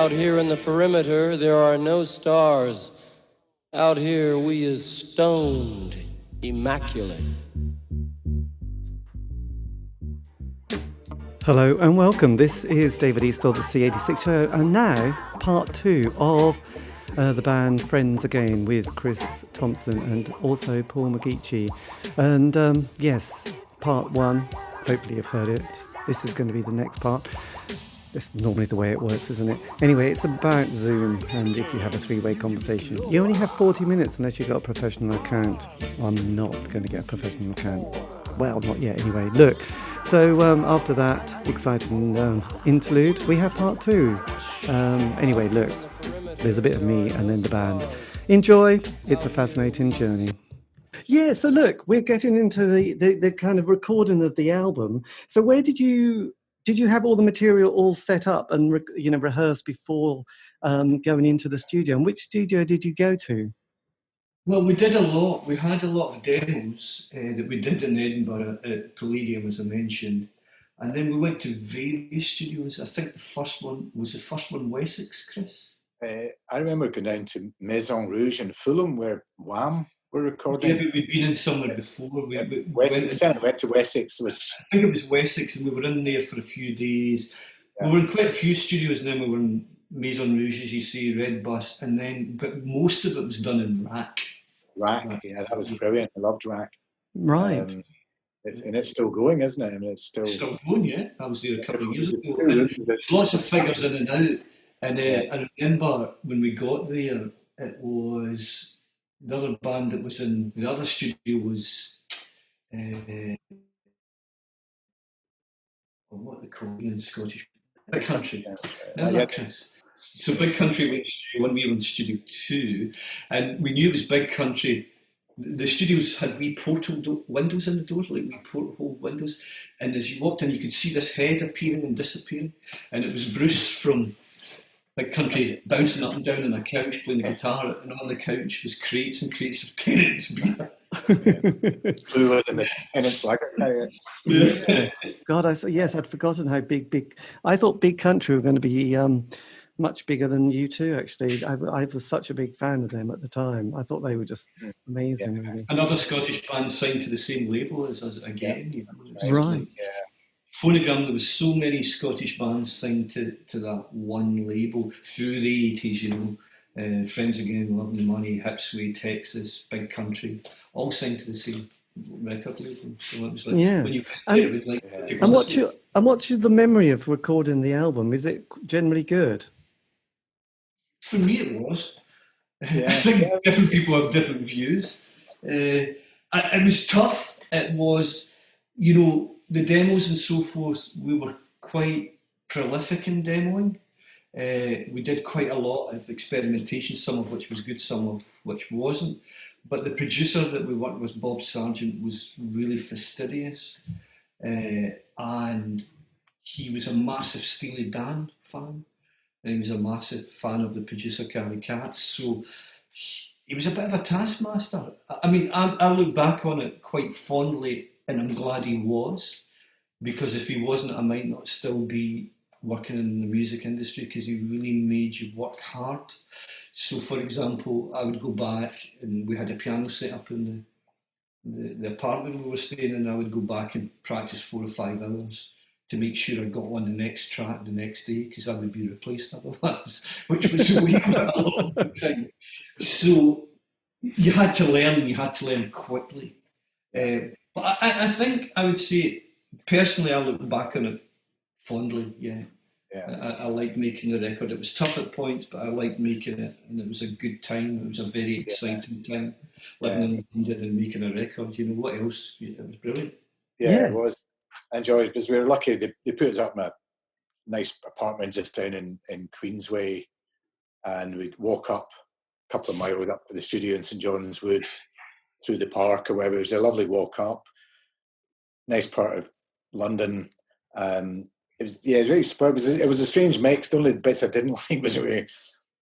Out here in the perimeter, there are no stars. Out here, we is stoned, immaculate. Hello and welcome. This is David Eastaugh, the C86 Show, and now part 2 of the band Friends Again with Chris Thompson and also Paul McGeechy. And yes, part 1, hopefully you've heard it. This is going to be the next part. It's normally the way it works, isn't it? Anyway, it's about Zoom, and if you have a three-way conversation. You only have 40 minutes unless you've got a professional account. I'm not going to get a professional account. Well, not yet anyway. Look, so after that exciting interlude, we have part 2. Anyway, look, there's a bit of me and then the band. Enjoy. It's a fascinating journey. Yeah, so look, we're getting into the kind of recording of the album. So where did you have all the material all set up and rehearsed before going into the studio? And which studio did you go to? Well, we did a lot. We had a lot of demos that we did in Edinburgh at Palladium, as I mentioned. And then we went to various studios. I think the first one Wessex, Chris? I remember going down to Maison Rouge in Fulham, where Wham were recording. Yeah, but we'd been in somewhere before. We went to Wessex. I think it was Wessex, and we were in there for a few days. Yeah. We were in quite a few studios, and then we were in Maison Rouge, as you say, Red Bus, but most of it was done in Rack. Rack, yeah, that was brilliant. I loved Rack. Right. It's still going, isn't it? I mean, it's still going, yeah. I was there a couple of years ago. There's lots of figures in and out. And I remember when we got there, it was the other band that was in the other studio was what they call it in Scottish, Big Country. Chris. So Big Country when we were in Studio 2, and we knew it was Big Country. The studios had wee portal windows in the doors, like wee porthole windows, and as you walked in, you could see this head appearing and disappearing, and it was Bruce from Big Country bouncing up and down on a couch playing the guitar, and on the couch was crates and crates of Tennent's beer. Fluid in the Tennent's lager. God, I'd forgotten how big. I thought Big Country were going to be much bigger than U2, actually. I was such a big fan of them at the time. I thought they were just amazing. Yeah. Really. Another Scottish band signed to the same label as us again. Yeah. Right. Phonogram, there was so many Scottish bands signed to that one label through the 80s, Friends Again, Love and Money, Hipsway, Texas, Big Country, all signed to the same record label. So it was like, when you it was like... And what's the memory of recording the album? Is it generally good? For me, it was. Yeah. I think different people have different views. It was tough. It was, the demos and so forth, we were quite prolific in demoing. We did quite a lot of experimentation, some of which was good, some of which wasn't. But the producer that we worked with, Bob Sargent, was really fastidious. And he was a massive Steely Dan fan. And he was a massive fan of the producer, Gary Katz. So he was a bit of a taskmaster. I mean, I look back on it quite fondly, and I'm glad he was, because if he wasn't, I might not still be working in the music industry, because he really made you work hard. So, for example, I would go back, and we had a piano set up in the apartment we were staying in. I would go back and practice 4 or 5 hours to make sure I got on the next track the next day, because I would be replaced otherwise, which was a long time. So you had to learn, and you had to learn quickly. But I think I would say, personally, I look back on it fondly, yeah. I liked making the record. It was tough at points, but I liked making it, and it was a good time. It was a very exciting time, living in London and making a record. What else? It was brilliant. Yeah, it was. I enjoyed it because we were lucky. They put us up in a nice apartment just down in Queensway, and we'd walk up a couple of miles up to the studio in St John's Wood through the park or wherever. It was a lovely walk up. Nice part of London. It was really superb. It was a strange mix. The only bits I didn't like was where,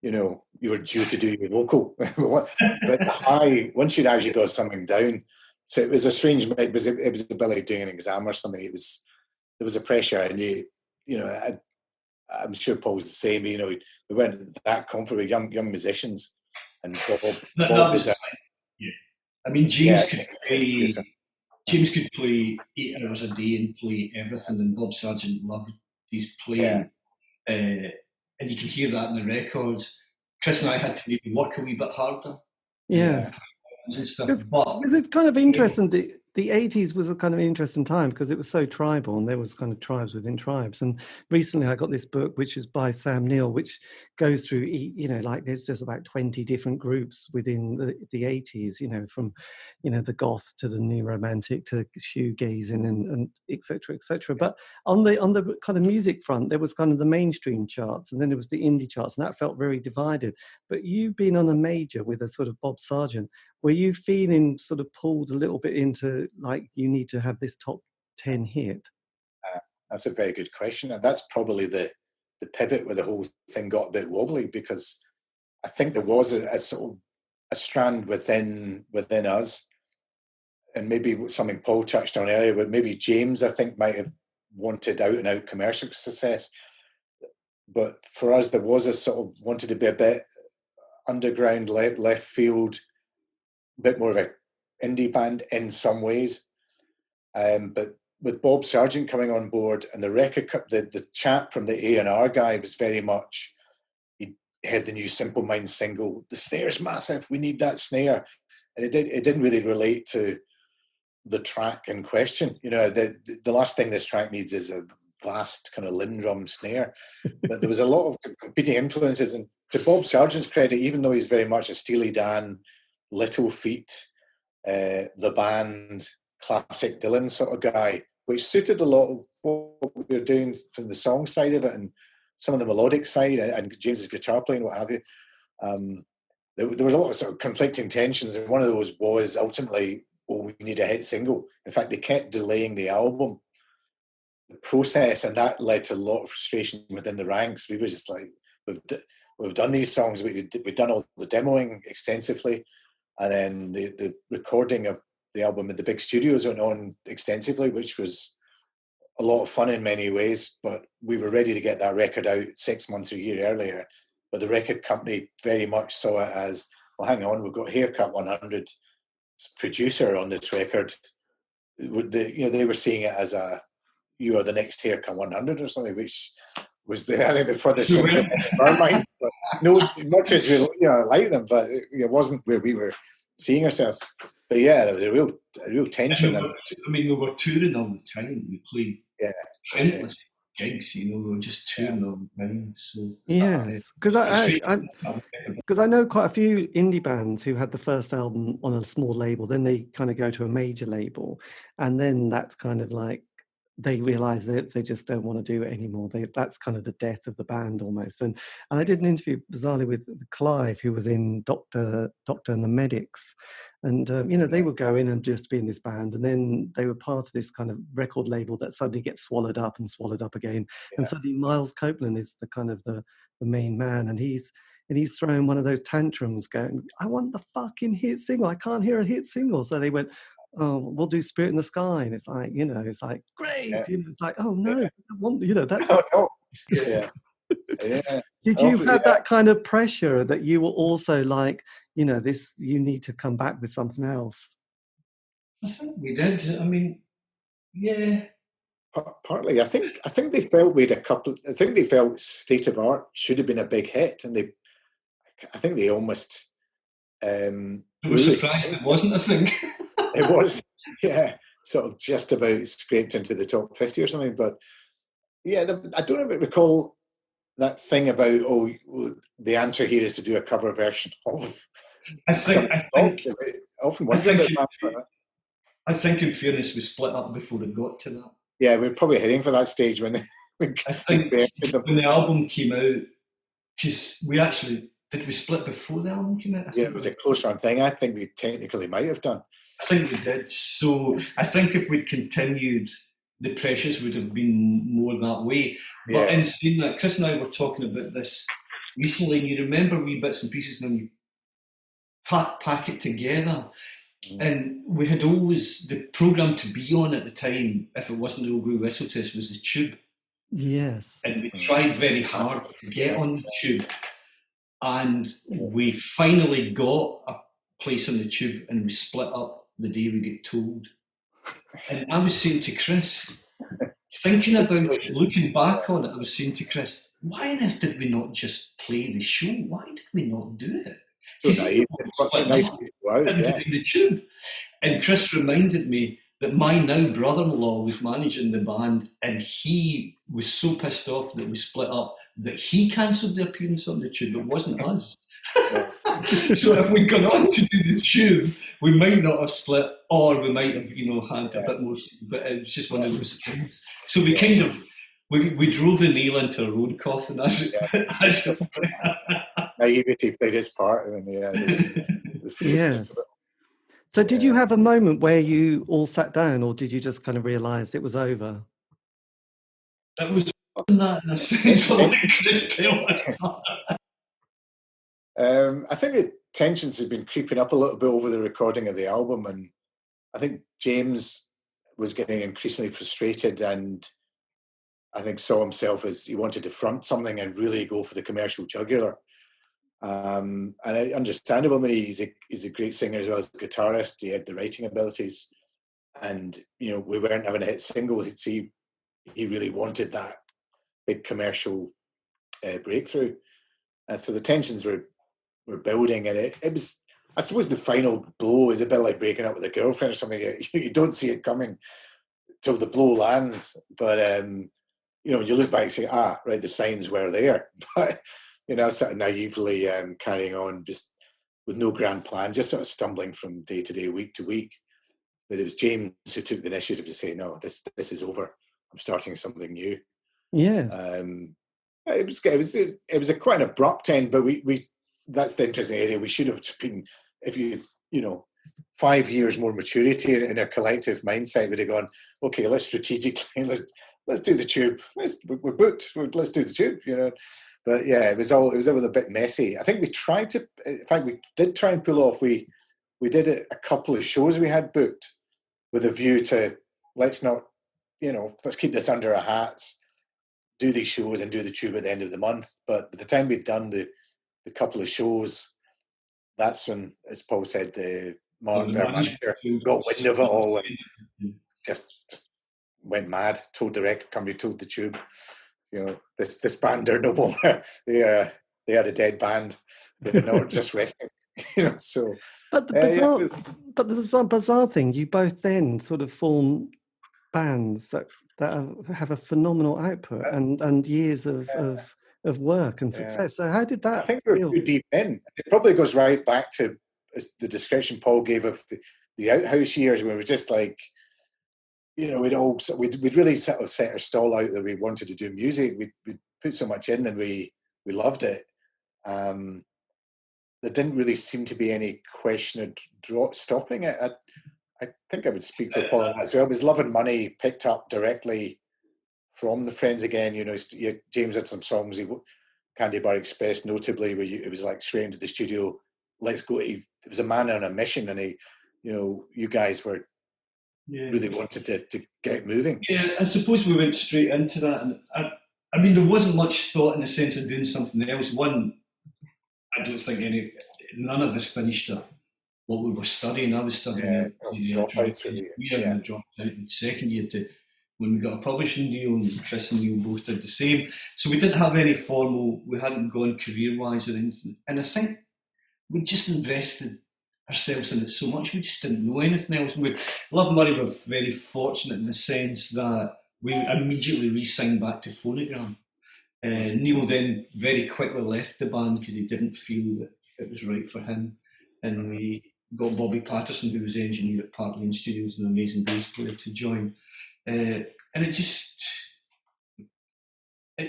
you were due to do your vocal, but the high, once you'd actually got something down. So it was a strange mix. It was a bit like doing an exam or something. There was a pressure, and I'm sure Paul's the same. You know, we weren't that comfortable with young musicians, and Bob That was was, yeah. I mean, James could play 8 hours a day and play everything, and Bob Sargent loved his playing. And you can hear that in the records. Chris and I had to maybe work a wee bit harder. Yeah. And stuff. Because it's kind of interesting. The 80s was a kind of interesting time because it was so tribal, and there was kind of tribes within tribes. And recently I got this book, which is by Sam Neill, which goes through, you know, like there's just about 20 different groups within the 80s, you know, from, you know, the goth to the new romantic to shoegazing and et cetera, et cetera. But on the kind of music front, there was kind of the mainstream charts, and then there was the indie charts, and that felt very divided. But you being on a major with a sort of Bob Sargent, were you feeling sort of pulled a little bit into, like, you need to have this top 10 hit? That's a very good question. And that's probably the pivot where the whole thing got a bit wobbly, because I think there was a sort of a strand within us, and maybe something Paul touched on earlier, but maybe James, I think, might have wanted out and out commercial success. But for us, there was a sort of wanted to be a bit underground, left field, a bit more of an indie band in some ways. But with Bob Sargent coming on board, and the record, the chap from the A&R guy was very much, he heard the new Simple Minds single, the snare's massive, we need that snare. And it didn't really relate to the track in question. You know, the last thing this track needs is a vast kind of Lindrum snare. But there was a lot of competing influences. And to Bob Sargent's credit, even though he's very much a Steely Dan, Little Feat, the band, classic Dylan sort of guy, which suited a lot of what we were doing from the song side of it and some of the melodic side and James's guitar playing, what have you. There was a lot of sort of conflicting tensions, and one of those was ultimately, we need a hit single. In fact, they kept delaying the album, the process, and that led to a lot of frustration within the ranks. We were just like, we've done these songs, we've done all the demoing extensively, and then the recording of the album in the big studios went on extensively, which was a lot of fun in many ways, but we were ready to get that record out 6 months or a year earlier. But the record company very much saw it as, well, hang on, we've got Haircut 100 producer on this record. They were seeing it as you are the next Haircut 100 or something, which was I think the furthest thing from our mind. But no, much as we like them, but it wasn't where we were seeing ourselves. But yeah, there was a real tension. We were touring all the time. We played countless gigs. We were just touring all the time. So yes, because I know quite a few indie bands who had the first album on a small label, then they kind of go to a major label, and then that's kind of like they realise that they just don't want to do it anymore. That's kind of the death of the band almost. And I did an interview bizarrely with Clive, who was in Doctor and the Medics, and they would go in and just be in this band, and then they were part of this kind of record label that suddenly gets swallowed up again. Yeah. And suddenly Miles Copeland is the kind of the main man, and he's throwing one of those tantrums, going, "I want the fucking hit single. I can't hear a hit single." So they went, "Oh, we'll do Spirit in the Sky," and it's like, it's like great. Yeah. It's like, oh no, I want, that's. Oh, no. Yeah. Yeah. Did you have that kind of pressure that you were also like, this, you need to come back with something else? I think we did. I mean, yeah. Partly, I think they felt I think they felt State of Art should have been a big hit, and I think they almost. I was surprised it wasn't. I think. It was, yeah, sort of just about scraped into the top 50 or something. But yeah, I don't recall that thing about, the answer here is to do a cover version of. I think in fairness, we split up before it got to that. Yeah, we're probably heading for that stage when I think when the album came out, because did we split before the album came out? Yeah, it was a close run thing. I think we technically might have done. I think we did. So I think if we'd continued, the pressures would have been more that way. But in saying that, Chris and I were talking about this recently, and you remember wee bits and pieces, and then you pack it together. And we had always, the programme to be on at the time, if it wasn't the Old Grey Whistle Test, was the Tube. Yes. And we tried very hard to get on the tube. And we finally got a place on the tube and we split up the day we get told. And I was saying to Chris, thinking about it, looking back on it, I was saying to Chris, why on earth did we not just play the show? Why did we not do it? So naive. It's nice way to go out, yeah. In the tube. And Chris reminded me that my now brother-in-law was managing the band, and he was so pissed off that we split up that he cancelled the appearance on the tube. It wasn't us. So if we'd gone on to do the tube, we might not have split, or we might have, had a bit more. But it was just one of those things. So we kind of we drove the nail into a road coffin. Naivety played its part. I mean, yes. So did you have a moment where you all sat down, or did you just kind of realise it was over? It was that in a sense. I think the tensions had been creeping up a little bit over the recording of the album, and I think James was getting increasingly frustrated, and I think saw himself as he wanted to front something and really go for the commercial jugular. And understandable. I mean, he's a great singer as well as a guitarist. He had the writing abilities, and we weren't having a hit single. He really wanted that big commercial breakthrough, and so the tensions were building, and it was. I suppose the final blow is a bit like breaking up with a girlfriend or something. You don't see it coming till the blow lands, but when you look back and say, right, the signs were there, but. Sort of naively carrying on, just with no grand plan, just sort of stumbling from day to day, week to week. But it was James who took the initiative to say, "No, this is over. I'm starting something new." Yeah. It was a quite an abrupt end, but we that's the interesting area. We should have been, if 5 years more maturity in a collective mindset, would have gone, okay, let's strategically let's do the tube. We're booked. Let's do the tube. But yeah, it was all a bit messy. I think we did try and pull off. We did a couple of shows we had booked with a view to let's keep this under our hats, do these shows and do the tube at the end of the month. But by the time we'd done the couple of shows, that's when, as Paul said, Mark, their manager, got wind of it all and just went mad. Told the record company, told the tube. This band are no more. They are a dead band. They're not just resting. So. But the bizarre thing, you both then sort of form bands that have a phenomenal output and years of work and success. So how did that? I think we're too deep in. It probably goes right back to the description Paul gave of the Outhouse years, where we were just like. We'd really sort of set our stall out that we wanted to do music. We'd put so much in and we loved it. There didn't really seem to be any question of stopping it. I think I would speak for Paul on that as well. It was Love and Money picked up directly from the Friends again. James had some songs, Candy Bar Express notably, where it was like straight into the studio. Let's go. It was a man on a mission, and you guys were. Yeah. Really wanted to get moving. Yeah, I suppose we went straight into that. And I mean, there wasn't much thought in the sense of doing something else. One, I don't think none of us finished what we were studying. I was studying dropouts really. I dropped out in second year when we got a publishing deal, and Chris and Neil both did the same. So we didn't have any we hadn't gone career-wise or anything. And I think we just invested ourselves in it so much, we just didn't know anything else. Love Money were very fortunate in the sense that we immediately re-signed back to Phonogram. Neil then very quickly left the band because he didn't feel that it was right for him, and we got Bobby Patterson, who was the engineer at Parkland Studios, an amazing bass player, to join, and it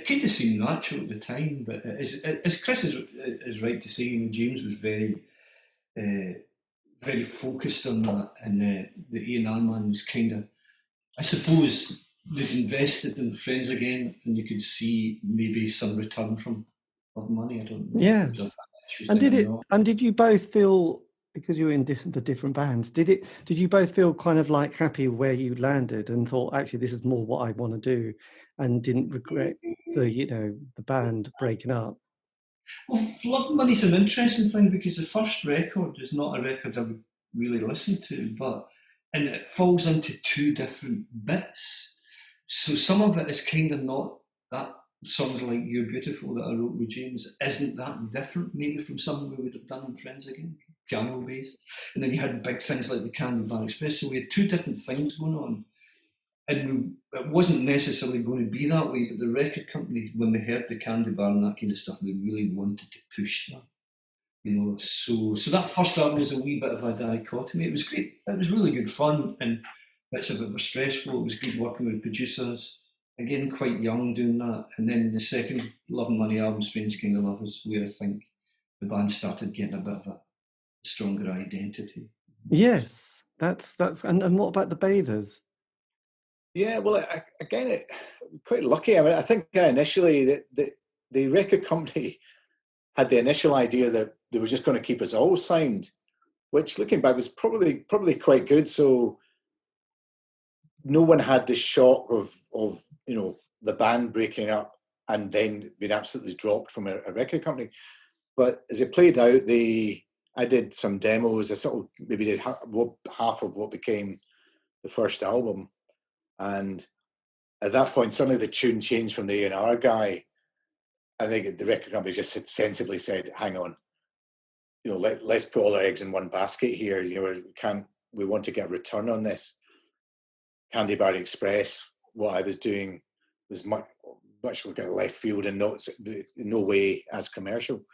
kind of seemed natural at the time. But as Chris is right to say, James was very focused on that, and the A&R man was kind of, I suppose, they'd invested in Friends again, and you could see maybe some return from Love Money. I don't know. Yeah. And did you both feel, because you were in the different bands, did you both feel kind of like happy where you landed and thought, actually, this is more what I want to do, and didn't regret the band breaking up. Well, Love Money's an interesting thing because the first record is not a record I would really listen to, and it falls into two different bits. So some of it is kind of not that. Songs like You're Beautiful that I wrote with James isn't that different maybe from something we would have done in Friends Again, piano based. And then you had big things like the Candy Bar Express. So we had two different things going on. And it wasn't necessarily going to be that way, but the record company, when they heard the Candy Bar and that kind of stuff, they really wanted to push that. So that first album was a wee bit of a dichotomy. It was great. It was really good fun, and bits of it were stressful. It was good working with producers. Again, quite young doing that. And then the second Love and Money album, Strange Kind of Love, was where I think the band started getting a bit of a stronger identity. Yes, that's and what about the Bathers? Yeah, well, again, quite lucky. I mean, I think initially the record company had the initial idea that they were just going to keep us all signed, which, looking back, was probably quite good. So no one had the shock of the band breaking up and then being absolutely dropped from a record company. But as it played out, I did some demos. I sort of maybe did half of what became the first album. And at that point, suddenly the tune changed from the A&R guy. I think the record company just sensibly said, hang on, let's put all our eggs in one basket here. We want to get a return on this. Candy Bar Express, what I was doing was much like a left field and in no way as commercial.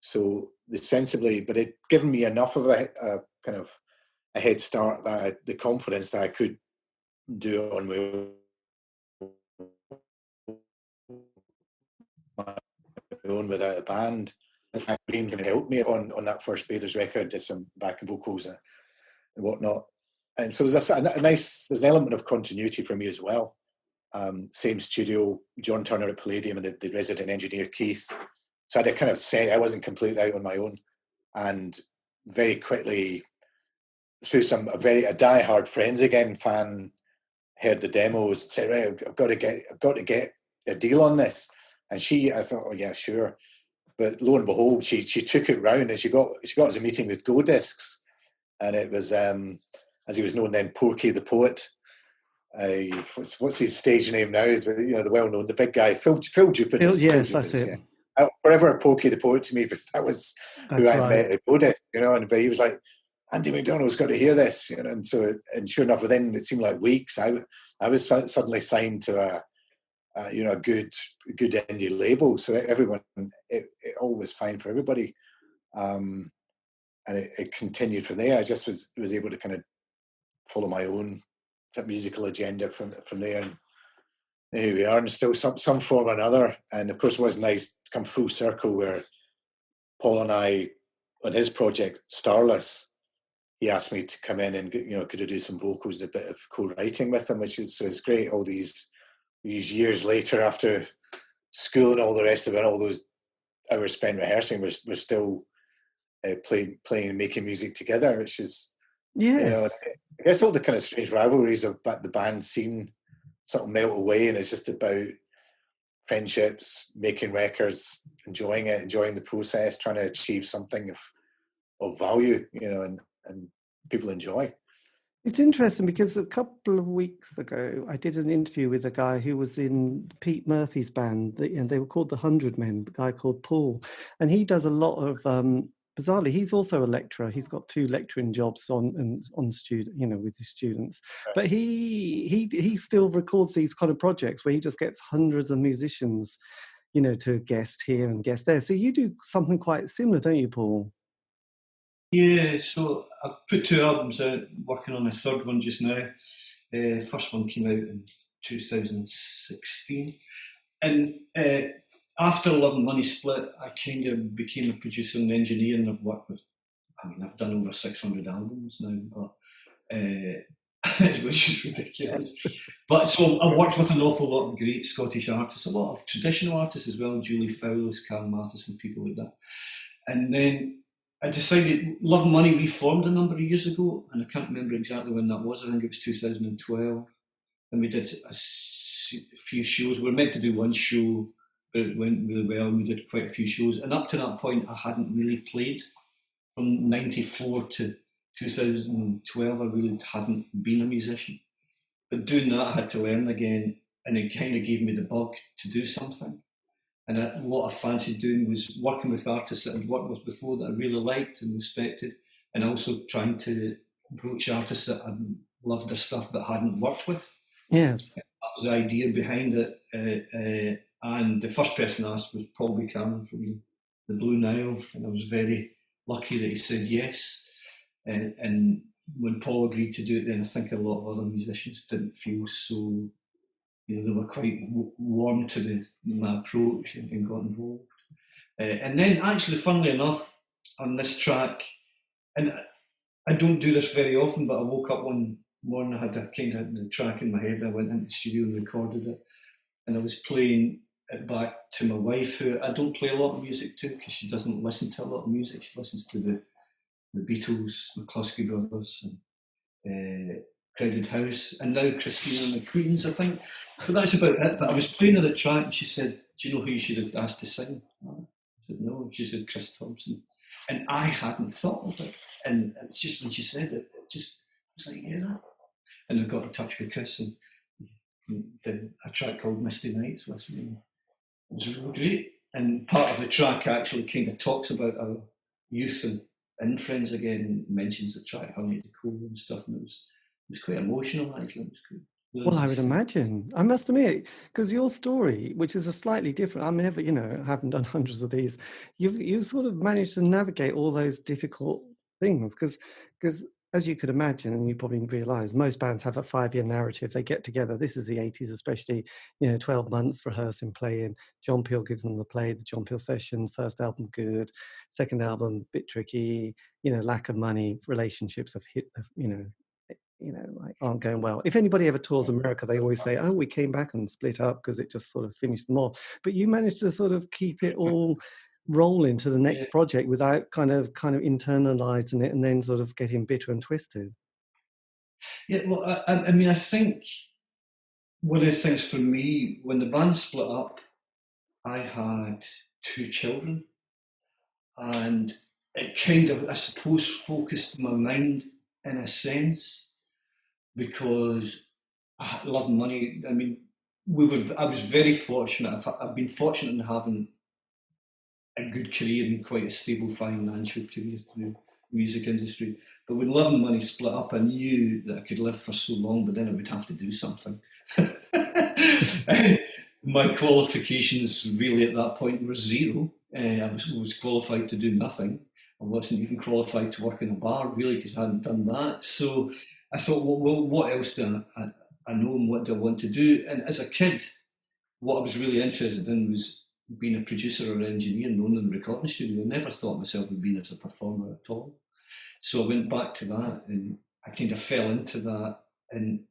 So sensibly, but it given me enough of a kind of a head start, that the confidence that I could do it on my own without a band. In fact, Green can help me on that first Bathers record, did some backing vocals and whatnot. And so there's an element of continuity for me as well. Same studio, John Turner at Palladium, and the resident engineer Keith. So I had to kind of say I wasn't completely out on my own. And very quickly, through a diehard Friends Again fan, heard the demos, said, right, I've got to get a deal on this. And I thought, oh yeah, sure. But lo and behold, she took it round and she got us a meeting with Go Discs, and it was as he was known then, Porky the Poet. What's his stage name now? Is the well-known, the big guy, Phil Jupiter. Yes, that's it. Yeah. Forever Porky the Poet to me, because that was who I met at Go Discs, but he was like, Andy McDonald's got to hear this, and sure enough, within it seemed like weeks, I was suddenly signed to a good indie label. So everyone, it all was fine for everybody, and it continued from there. I just was able to kind of follow my own musical agenda from there, and here we are, and still some form or another. And of course, it was nice to come full circle where Paul and I, on his project Starless, he asked me to come in and could I do some vocals and a bit of co-writing with him, so it's great. All these years later, after school and all the rest of it, all those hours spent rehearsing, we're still playing and making music together, which is I guess all the kind of strange rivalries of the band scene sort of melt away, and it's just about friendships, making records, enjoying the process, trying to achieve something of value, and people enjoy. It's interesting because a couple of weeks ago, I did an interview with a guy who was in Pete Murphy's band, and they were called the 100 Men, a guy called Paul. And he does a lot of, bizarrely, he's also a lecturer. He's got 2 lecturing jobs on student, with his students. But he still records these kind of projects where he just gets hundreds of musicians, to guest here and guest there. So you do something quite similar, don't you, Paul? Yeah, so I've put 2 albums out, working on a third one just now. First one came out in 2016. And after Love and Money split, I kind of became a producer and engineer, and I've worked with, I've done over 600 albums now, but which is ridiculous. But so I worked with an awful lot of great Scottish artists, a lot of traditional artists as well, Julie Fowles, Carl Matheson, people like that. And then I decided Love and Money reformed a number of years ago, and I can't remember exactly when that was. I think it was 2012. and we did a few shows. We were meant to do one show, but it went really well, and we did quite a few shows. And up to that point, I hadn't really played. From 94 to 2012, I really hadn't been a musician. But doing that, I had to learn again, and it kind of gave me the bug to do something. And what I fancied doing was working with artists that I'd worked with before that I really liked and respected, and also trying to approach artists that I loved their stuff but hadn't worked with. Yes. That was the idea behind it. And the first person asked was Paul Buchanan from the Blue Nile, and I was very lucky that he said yes. And when Paul agreed to do it, then I think a lot of other musicians didn't feel so, they were quite warm to my approach and got involved. And then actually, funnily enough, on this track, and I don't do this very often, but I woke up one morning, I had the track in my head, I went into the studio and recorded it, and I was playing it back to my wife, who I don't play a lot of music to because she doesn't listen to a lot of music. She listens to the Beatles, McCluskey Brothers, and Crowded House, and now Christina and the Queens, I think. But that's about it. But I was playing her the track, and she said, "Do you know who you should have asked to sing?" I said, "No." She said, "Chris Thompson." And I hadn't thought of it. And it's just when she said it, it just was like, yeah. And I got in touch with Chris and did a track called Misty Nights with me. It was really great. And part of the track actually kind of talks about our youth and in Friends Again, mentions the track Honey the Cool and stuff, and it was quite emotional actually. It was good. Really Well, I nice. would imagine. I must admit, because your story, which is a slightly different, I never, haven't done hundreds of these. You've sort of managed to navigate all those difficult things, because as you could imagine, and you probably realise, most bands have a 5-year narrative. They get together. This is the 80s, especially, 12 months rehearsing, playing. John Peel gives them the play, the John Peel session. First album, good. Second album, bit tricky. Lack of money. Relationships have hit. Like aren't going well. If anybody ever tours America, they always say, "Oh, we came back and split up because it just sort of finished them off." But you managed to sort of keep it all rolling to the next project without kind of internalizing it and then sort of getting bitter and twisted. Yeah, well, I mean, I think one of the things for me, when the band split up, I had 2 children, and it kind of, I suppose, focused my mind in a sense, because I love money. I mean, I was very fortunate. I've been fortunate in having a good career and quite a stable financial career through the music industry. But when Love and Money split up, I knew that I could live for so long, but then I would have to do something. My qualifications really at that point were zero. I was qualified to do nothing. I wasn't even qualified to work in a bar, really, because I hadn't done that. So I thought, well, what else do I know and what do I want to do? And as a kid, what I was really interested in was being a producer or engineer and owning a recording studio. I never thought myself of being as a performer at all. So I went back to that and I kind of fell into that, and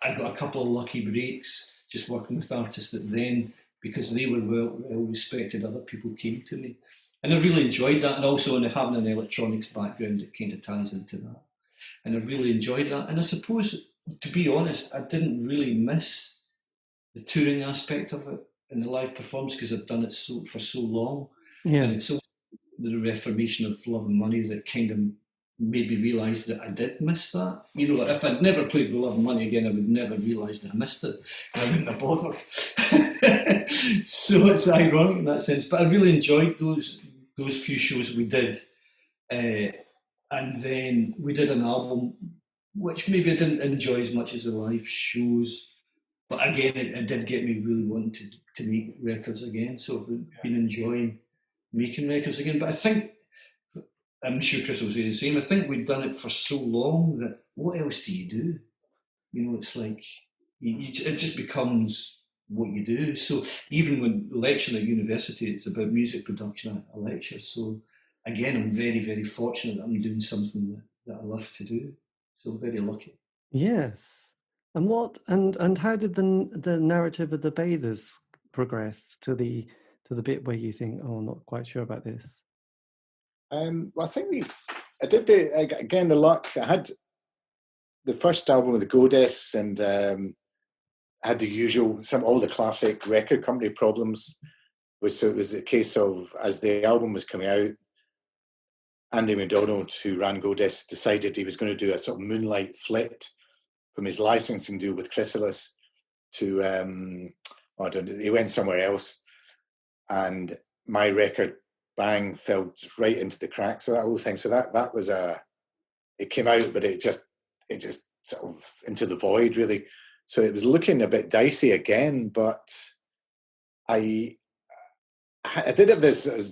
I got a couple of lucky breaks just working with artists that then, because they were well respected, other people came to me. And I really enjoyed that, and also having an electronics background, it kind of ties into that. And I really enjoyed that. And I suppose, to be honest, I didn't really miss the touring aspect of it and the live performance because I've done it for so long. Yeah. And it's the reformation of Love and Money that kind of made me realise that I did miss that. If I'd never played with Love and Money again, I would never realise that I missed it. And I wouldn't have bothered. So it's ironic in that sense. But I really enjoyed those few shows we did. And then we did an album, which maybe I didn't enjoy as much as the live shows. But again, it did get me really wanting to make records again. So I've been enjoying making records again. But I think, I'm sure Chris will say the same, I think we'd done it for so long that what else do you do? It's like, it just becomes what you do. So even when lecturing at university, it's about music production, I lecture. So again, I'm very, very fortunate that I'm doing something that I love to do. So very lucky. Yes. And how did the narrative of the Bathers progress to the bit where you think, oh, I'm not quite sure about this? Well, I think I did the luck. I had the first album with the Goddess, and had the usual, all the classic record company problems. So it was a case of, as the album was coming out, Andy McDonald, who ran Go Disc, decided he was going to do a sort of moonlight flit from his licensing deal with Chrysalis to, he went somewhere else. And my record, Bang, fell right into the cracks of that whole thing. So that was it came out, but it just sort of into the void, really. So it was looking a bit dicey again, but I did have this,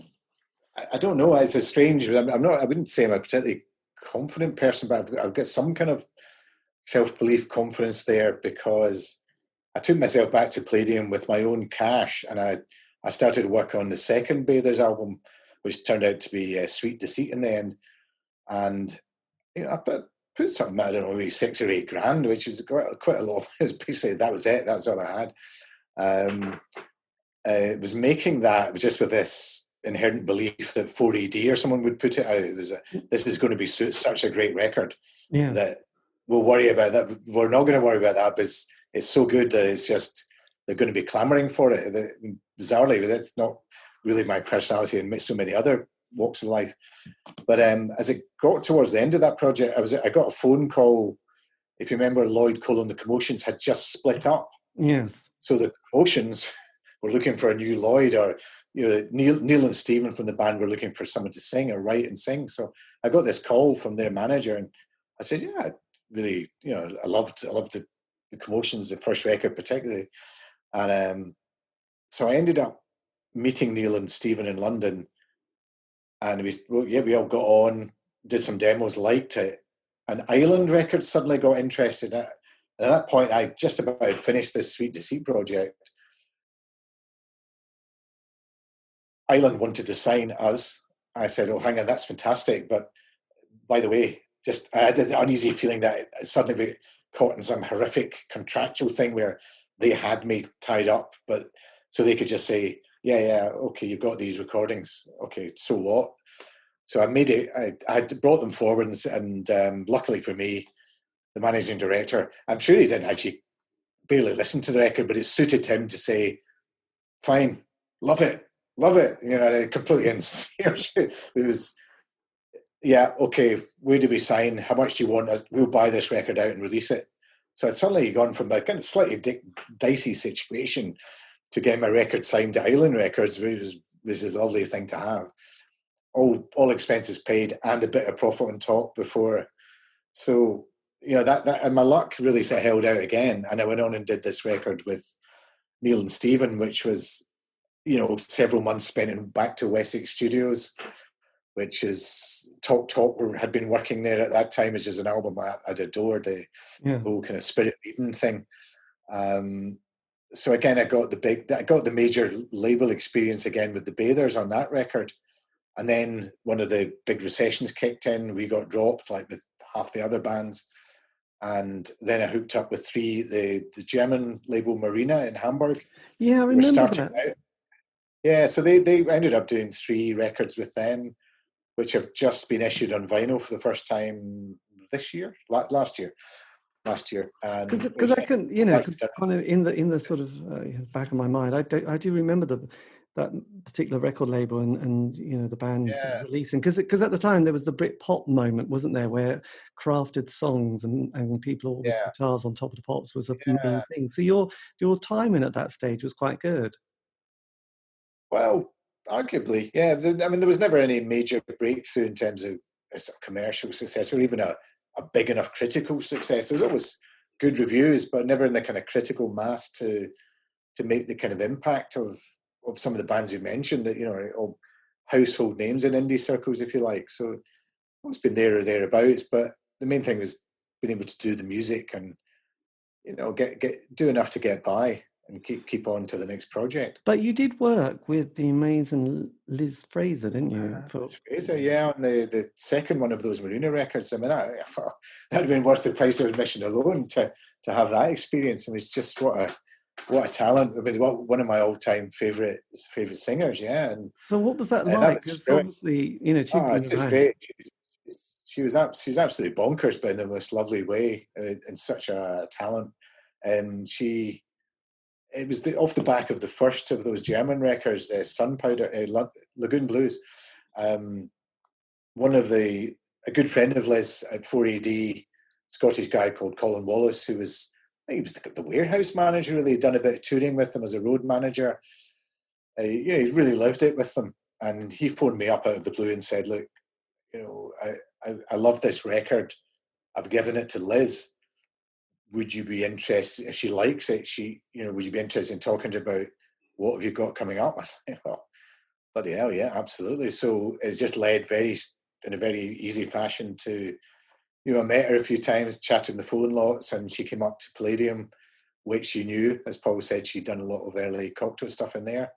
I don't know, it's a strange, I wouldn't say I'm a particularly confident person, but I've got some kind of self-belief, confidence there, because I took myself back to Palladium with my own cash, and I started work on the second Bathers album, which turned out to be Sweet Deceit in the end. And I put something, I don't know, maybe $6 or $8 which was quite a lot. It was basically, that was it. That was all I had. It was making that, it was just with this inherent belief that 4AD or someone would put it out. It was this is going to be such a great record that we'll worry about that. We're not going to worry about that, but it's so good that it's just, they're going to be clamoring for it. Bizarrely, that's not really my personality in so many other walks of life. But as it got towards the end of that project, I got a phone call. If you remember, Lloyd Cole and the Commotions had just split up. Yes. So the Commotions were looking for a new Lloyd, or Neil and Stephen from the band were looking for someone to sing or write and sing. So I got this call from their manager, and I said, yeah, really, I loved the Commotions, the first record particularly. And so I ended up meeting Neil and Stephen in London, and we all got on, did some demos, liked it, and Island Records suddenly got interested. And at that point, I just about finished this Sweet Deceit project. Island wanted to sign us. I said, oh, hang on, that's fantastic, but by the way, I had an uneasy feeling that I suddenly be caught in some horrific contractual thing where they had me tied up, but so they could just say, yeah, okay, you've got these recordings. Okay, so what? So I made it. I brought them forward, and luckily for me, the managing director, I'm sure he didn't actually barely listen to the record, but it suited him to say, fine, love it. Completely insane. It was, yeah, okay, where do we sign? How much do you want us? We'll buy this record out and release it. So I'd suddenly gone from a kind of slightly dicey situation to getting my record signed to Island Records, which was a lovely thing to have. All expenses paid and a bit of profit on top before. So, that and my luck really held out again. And I went on and did this record with Neil and Stephen, which was, several months spent in Back to Wessex Studios, which is Talk had been working there at that time, which is an album I'd adored, the whole kind of Spirit Eden thing. So again, I got the major label experience again with the Bathers on that record. And then one of the big recessions kicked in. We got dropped like with half the other bands. And then I hooked up with the German label Marina in Hamburg. Yeah, I remember that. Out. Yeah, so they ended up doing 3 records with them, which have just been issued on vinyl for the first time this year, last year. Because I can, kind of in the sort of back of my mind, I do remember that particular record label and the band sort of releasing, because at the time there was the Britpop moment, wasn't there, where crafted songs and people all with guitars on top of the pops was a main thing. So your timing at that stage was quite good. Well, arguably, yeah. I mean, there was never any major breakthrough in terms of a sort of commercial success or even a big enough critical success. There was always good reviews, but never in the kind of critical mass to make the kind of impact of some of the bands you mentioned that, all household names in indie circles, if you like. So it's been there or thereabouts, but the main thing was being able to do the music and, do enough to get by and keep on to the next project. But you did work with the amazing Liz Fraser, didn't you? Liz Fraser, yeah, on the second one of those Marina records. I mean, that'd have been worth the price of admission alone to have that experience. I mean, it's just what a talent. I mean, one of my all-time favorite singers, yeah. And so what was that like? Because obviously, it's just great. She's absolutely bonkers, but in the most lovely way, and such a talent. And she it was off the back of the first of those German records, Sun Powder, Lagoon Blues. A good friend of Les at 4AD, Scottish guy called Colin Wallace, who was, I think he was the warehouse manager, really. He'd done a bit of touring with them as a road manager. He really lived it with them. And he phoned me up out of the blue and said, look, I love this record. I've given it to Liz. Would you be interested, if she likes it, would you be interested in talking to her about what have you got coming up? I was like, well, bloody hell, yeah, absolutely. So it's just led in a very easy fashion to, I met her a few times, chatted on the phone lots, and she came up to Palladium, which she knew, as Paul said, she'd done a lot of early Cocktail stuff in there.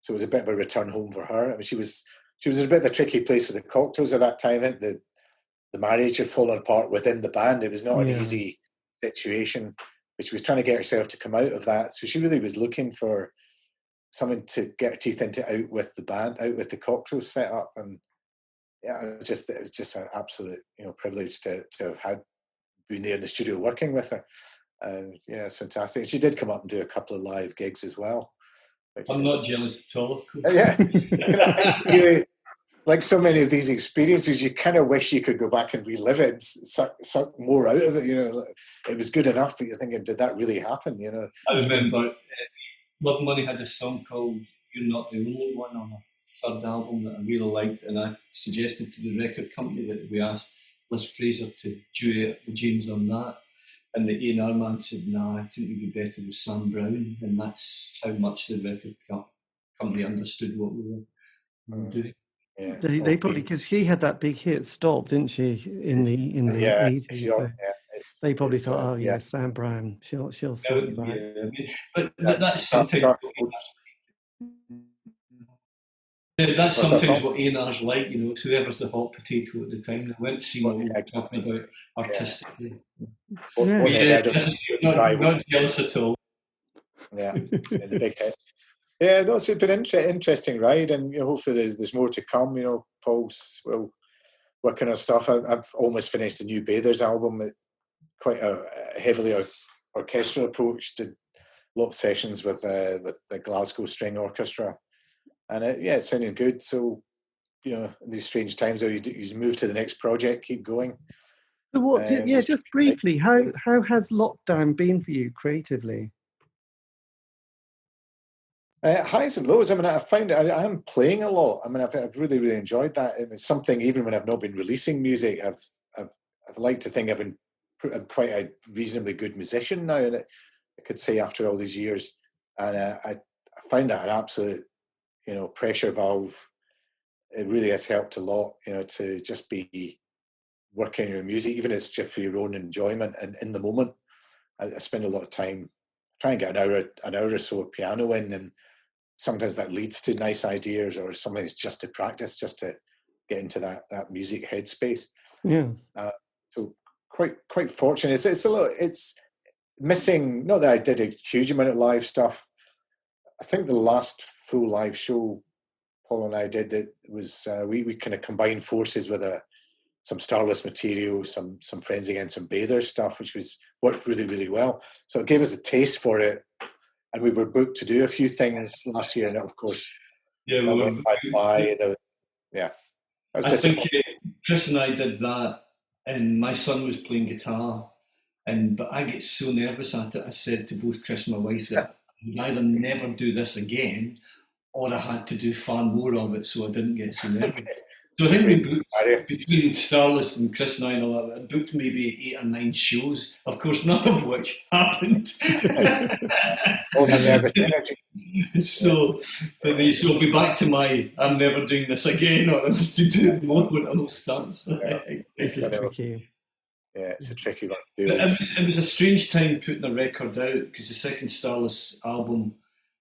So it was a bit of a return home for her. I mean, she was in a bit of a tricky place with the Cocktails at that time. I think the marriage had fallen apart within the band. It was not an easy situation, but she was trying to get herself to come out of that. So she really was looking for someone to get her teeth into, out with the band, out with the Cocktails set up. And yeah, it was just an absolute, privilege to have been there in the studio working with her. Yeah, it's fantastic. And she did come up and do a couple of live gigs as well. I'm not jealous at all, of course. Yeah. Like so many of these experiences, you kind of wish you could go back and relive it, suck more out of it. It was good enough, but you're thinking, did that really happen? I remember Love Money had a song called You're Not the Only One on a third album that I really liked, and I suggested to the record company that we asked Liz Fraser to duet with James on that, and the A&R man said, "Nah, I think it'd be better with Sam Brown," and that's how much the record company understood what we were doing. Yeah. They probably, because she had that big hit "Stop," didn't she, in the 80s? So they probably thought, Sam Brown, she'll sort it back. But that's something. That's sometimes what A&R's like, whoever's the hot potato at the time. They went to see what we were talking about artistically. Not jealous at all. Yeah, the big hit. Yeah, no, it's been an interesting ride, and hopefully there's more to come. Paul's working on stuff. I've almost finished the new Bathers album. Quite a heavily orchestral approach. Did a lot of sessions with the Glasgow String Orchestra. And it's sounding good. So, in these strange times, you move to the next project, keep going. So just briefly, how has lockdown been for you creatively? Highs and lows. I mean, I find I am playing a lot. I mean, I've really, really enjoyed that. It's something, even when I've not been releasing music, I've liked to think I'm quite a reasonably good musician now, and I could say after all these years. And I find that an absolute pressure valve. It really has helped a lot, to just be working your music, even if it's just for your own enjoyment and in the moment. I spend a lot of time trying to get an hour or so of piano in, and sometimes that leads to nice ideas, or sometimes just to practice, just to get into that music headspace. Yeah. So quite fortunate. It's missing. Not that I did a huge amount of live stuff. I think the last full live show Paul and I did, it was we kind of combined forces with some Starless material, some Friends Against some Bathers stuff, which worked really, really well. So it gave us a taste for it, and we were booked to do a few things last year, and of course, went by. I think Chris and I did that, and my son was playing guitar, but I get so nervous at it. I said to both Chris and my wife that I'd either never do this again, or I had to do far more of it, so I didn't get so nervous. So I think we booked, between Starless and Chris and I and all that, I booked maybe 8 or 9 shows, of course, none of which happened. So I'll be back to my I'm never doing this again, or I'm to do more when it all starts. This is tricky. Yeah, it's a tricky one. It was a strange time putting a record out, because the second Starless album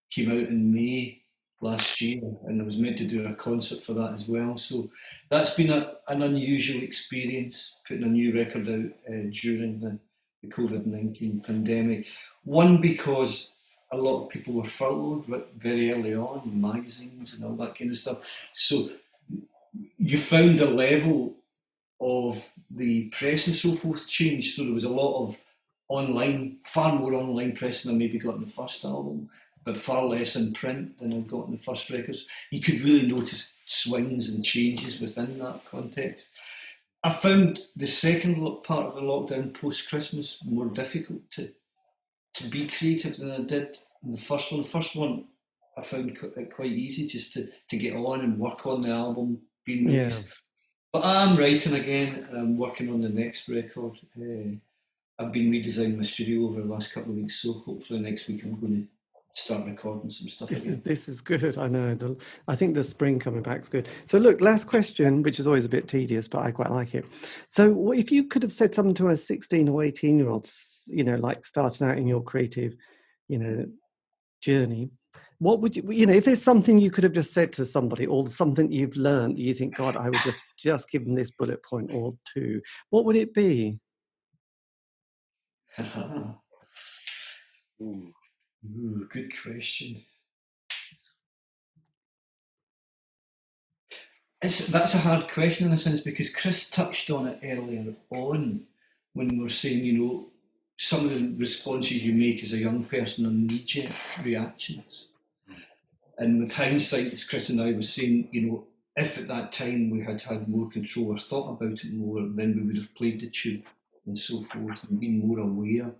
came out in May last year, and I was meant to do a concert for that as well. So that's been an unusual experience, putting a new record out during the COVID-19 pandemic. One, because a lot of people were furloughed very early on, magazines and all that kind of stuff. So you found a level of the press and so forth changed. So there was a lot of online, far more online pressing than I maybe got in the first album, but far less in print than I got in the first records. You could really notice swings and changes within that context. I found the second part of the lockdown post-Christmas more difficult to be creative than I did in the first one. The first one I found it quite easy just to get on and work on the album being released. Yeah. But I'm writing again, and I'm working on the next record. I've been redesigning my studio over the last couple of weeks, so hopefully next week I'm going to start recording some stuff again. This is good. I know. I think the spring coming back is good. So look, last question, which is always a bit tedious, but I quite like it. So if you could have said something to a 16 or 18-year-olds, like starting out in your creative, journey, what would you, if there's something you could have just said to somebody, or something you've learned, you think, God, I would just give them this bullet point or two, what would it be? Ooh, good question. That's a hard question in a sense, because Chris touched on it earlier on when we were saying, some of the responses you make as a young person are knee-jerk reactions. And with hindsight, as Chris and I were saying, if at that time we had more control or thought about it more, then we would have played the tune and so forth and been more aware.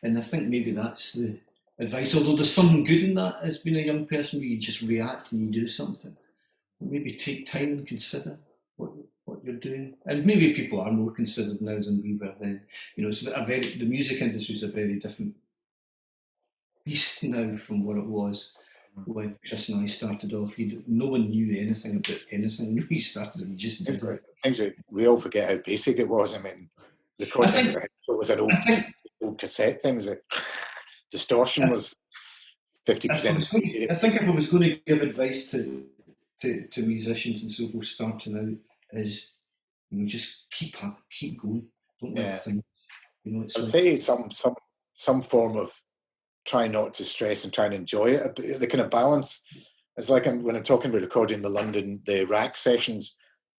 And I think maybe that's the advice, although there's something good in that as being a young person where you just react and you do something. Maybe take time and consider what you're doing. And maybe people are more considered now than we were then. The music industry is a very different beast now from what it was when Chris and I started off. No one knew anything about anything. When we started, we just did it. We all forget how basic it was. I mean, recording it was an old cassette thing. Distortion was 50%. I think if I was going to give advice to musicians and so forth starting out, is just keep going. Don't let things. I'd say some form of try not to stress and try and enjoy it. The kind of balance. It's like when I'm talking about recording the Rack sessions.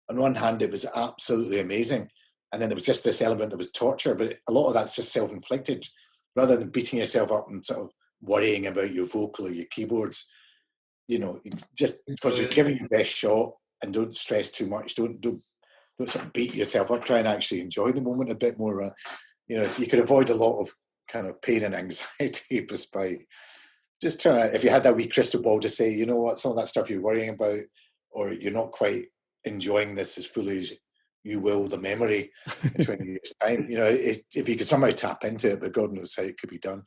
On one hand, it was absolutely amazing, and then there was just this element that was torture. But a lot of that's just self-inflicted, rather than beating yourself up and sort of worrying about your vocal or your keyboards. Just because you're giving your best shot, and don't stress too much. Don't sort of beat yourself up. Try and actually enjoy the moment a bit more. You could avoid a lot of kind of pain and anxiety just by just trying to, if you had that wee crystal ball to say, some of that stuff you're worrying about, or you're not quite enjoying this as fully as you will the memory in 20 years' time. If you could somehow tap into it, but God knows how it could be done.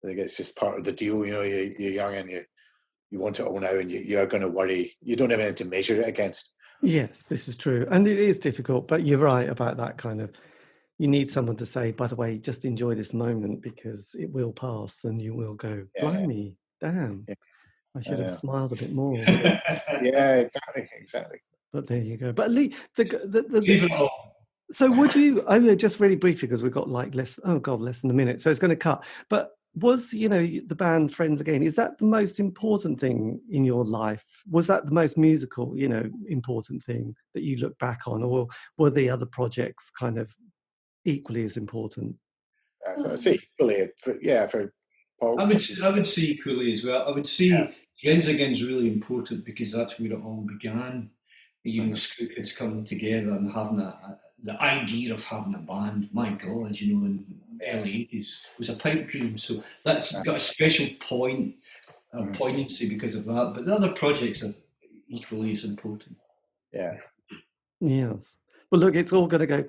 I think it's just part of the deal. You're young and you want it all now, and you are going to worry. You don't have anything to measure it against. Yes, this is true. And it is difficult, but you're right about that kind of, you need someone to say, by the way, just enjoy this moment because it will pass and you will go, blimey, damn, I should have smiled a bit more. Yeah, exactly. But there you go. But Lee, so would you, just really briefly, because we've got less than a minute, so it's going to cut. But was, the band Friends Again, is that the most important thing in your life? Was that the most musical, important thing that you look back on? Or were the other projects kind of equally as important? I'd say equally, for Paul. I would say equally as well. I would say Friends Again is really important because that's where it all began. Screw Kids coming together and having the idea of having a band, my God, in the early 80s was a pipe dream. So that's got a special point, poignancy because of that. But the other projects are equally as important. Yeah. Yes. Well, look, it's all going to go.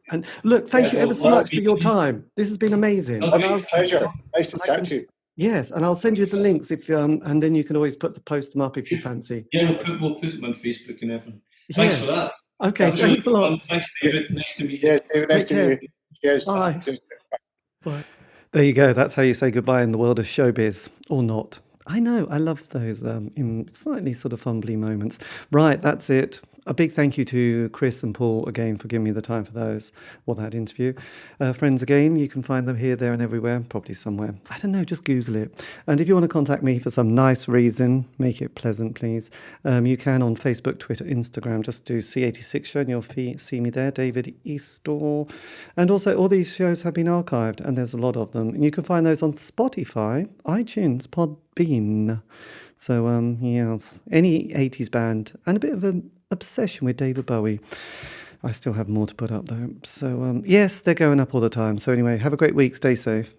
And look, thank you ever so much for your time. This has been amazing. Pleasure. Nice to chat to you. Yes, and I'll send you the links and then you can always post them up if you fancy. Yeah, we'll put them on Facebook and everything. Thanks for that. Okay, thanks a lot. Thanks, David. Nice to meet you. Yeah, David, nice to meet you. Cheers. Bye. Bye. There you go. That's how you say goodbye in the world of showbiz, or not. I know. I love those slightly sort of fumbly moments. Right, that's it. A big thank you to Chris and Paul again for giving me the time for that interview. Friends Again, you can find them here, there and everywhere, probably somewhere. I don't know, just Google it. And if you want to contact me for some nice reason, make it pleasant, please. You can on Facebook, Twitter, Instagram, just do C86 Show and you'll see me there, David Eastaugh. And also all these shows have been archived and there's a lot of them. And you can find those on Spotify, iTunes, Podbean. So, yes, any 80s band and a bit of an obsession with David Bowie. I still have more to put up though. So, yes, they're going up all the time. So anyway, have a great week. Stay safe.